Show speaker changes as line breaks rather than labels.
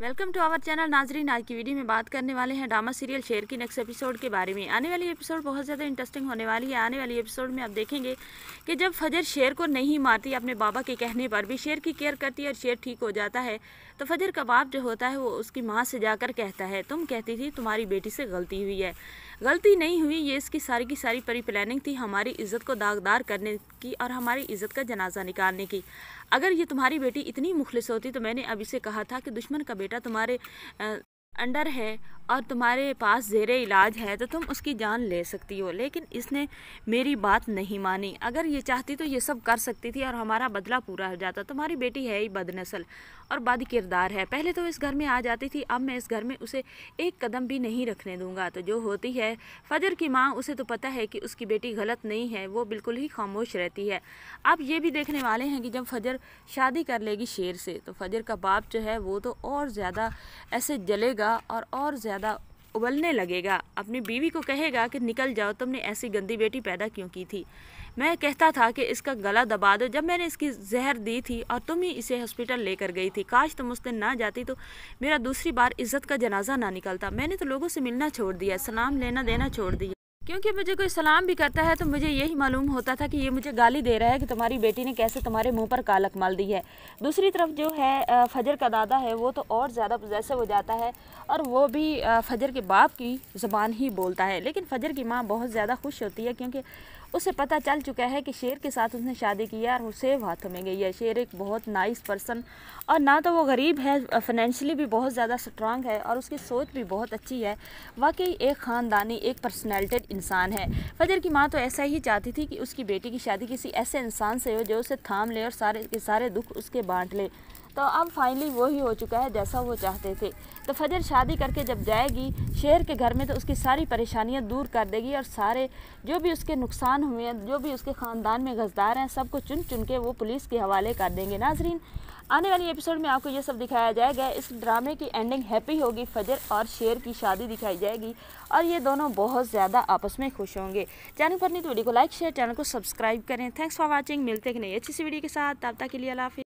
Welcome to our channel नाजरीन। आज की वीडियो में बात करने वाले हैं ड्रामा सीरियल शेर की नेक्स्ट एपिसोड के बारे में। आने वाली एपिसोड बहुत ज़्यादा इंटरेस्टिंग होने वाली है। आने वाली एपिसोड में आप देखेंगे कि जब फजर शेर को नहीं मारती, अपने बाबा के कहने पर भी शेर की केयर करती है और शेर ठीक हो जाता है, तो फजर का बाप जो होता है वो उसकी माँ से जाकर कहता है, तुम कहती थी तुम्हारी बेटी से गलती हुई है। गलती नहीं हुई, ये इसकी सारी की सारी परी प्लानिंग थी हमारी इज़्ज़त को दागदार करने की और हमारी इज़्ज़त का जनाजा निकालने की। अगर ये तुम्हारी बेटी इतनी मुखलिस होती तो मैंने अभी से कहा था कि दुश्मन का बेटा तुम्हारे अंडर है और तुम्हारे पास ज़ेरे इलाज है तो तुम उसकी जान ले सकती हो, लेकिन इसने मेरी बात नहीं मानी। अगर ये चाहती तो ये सब कर सकती थी और हमारा बदला पूरा हो जाता। तुम्हारी बेटी है ही बदनस्ल और बद किरदार है। पहले तो इस घर में आ जाती थी, अब मैं इस घर में उसे एक कदम भी नहीं रखने दूंगा। तो जो होती है फजर की माँ, उसे तो पता है कि उसकी बेटी गलत नहीं है, वो बिल्कुल ही खामोश रहती है। आप ये भी देखने वाले हैं कि जब फजर शादी कर लेगी शेर से तो फजर का बाप जो है वो तो और ज़्यादा ऐसे जलेगा और ज़्यादा उबलने लगेगा। अपनी बीवी को कहेगा कि निकल जाओ, तुमने ऐसी गंदी बेटी पैदा क्यों की थी। मैं कहता था कि इसका गला दबा दो जब मैंने इसकी जहर दी थी और तुम ही इसे हॉस्पिटल लेकर गई थी। काश तुम उस दिन ना जाती तो मेरा दूसरी बार इज्जत का जनाजा ना निकलता। मैंने तो लोगों से मिलना छोड़ दिया, सलाम लेना देना छोड़ दिया, क्योंकि मुझे कोई सलाम भी करता है तो मुझे यही मालूम होता था कि ये मुझे गाली दे रहा है कि तुम्हारी बेटी ने कैसे तुम्हारे मुंह पर कालक मल दी है। दूसरी तरफ जो है फजर का दादा है वो तो और ज़्यादा पोजेसिव हो जाता है और वो भी फजर के बाप की ज़ुबान ही बोलता है। लेकिन फजर की माँ बहुत ज़्यादा खुश होती है क्योंकि उसे पता चल चुका है कि शेर के साथ उसने शादी की है और वो सेव हाथों में गई है। शेर एक बहुत नाइस पर्सन और ना तो वो गरीब है, फाइनेंशियली भी बहुत ज़्यादा स्ट्रांग है और उसकी सोच भी बहुत अच्छी है। वाकई एक ख़ानदानी, एक पर्सनैलिटेड इंसान है। फजर की माँ तो ऐसा ही चाहती थी कि उसकी बेटी की शादी किसी ऐसे इंसान से हो जो उसे थाम ले और सारे के सारे दुख उसके बांट ले। तो अब फाइनली वही हो चुका है जैसा वो चाहते थे। तो फजर शादी करके जब जाएगी शेर के घर में तो उसकी सारी परेशानियां दूर कर देगी और सारे जो भी उसके नुकसान हुए हैं, जो भी उसके ख़ानदान में गजदार हैं, सबको चुन चुन के वो पुलिस के हवाले कर देंगे। नाजरीन, आने वाली एपिसोड में आपको ये सब दिखाया जाएगा। इस ड्रामे की एंडिंग हैप्पी होगी, फजर और शेर की शादी दिखाई जाएगी और ये दोनों बहुत ज़्यादा आपस में खुश होंगे। चैनल पर नहीं तो वीडियो को लाइक शेयर, चैनल को सब्सक्राइब करें। Thanks for watching. मिलते हैं एक नई अच्छी सी वीडियो के साथ, तब तक के लिए अल्लाह हाफ़िज़।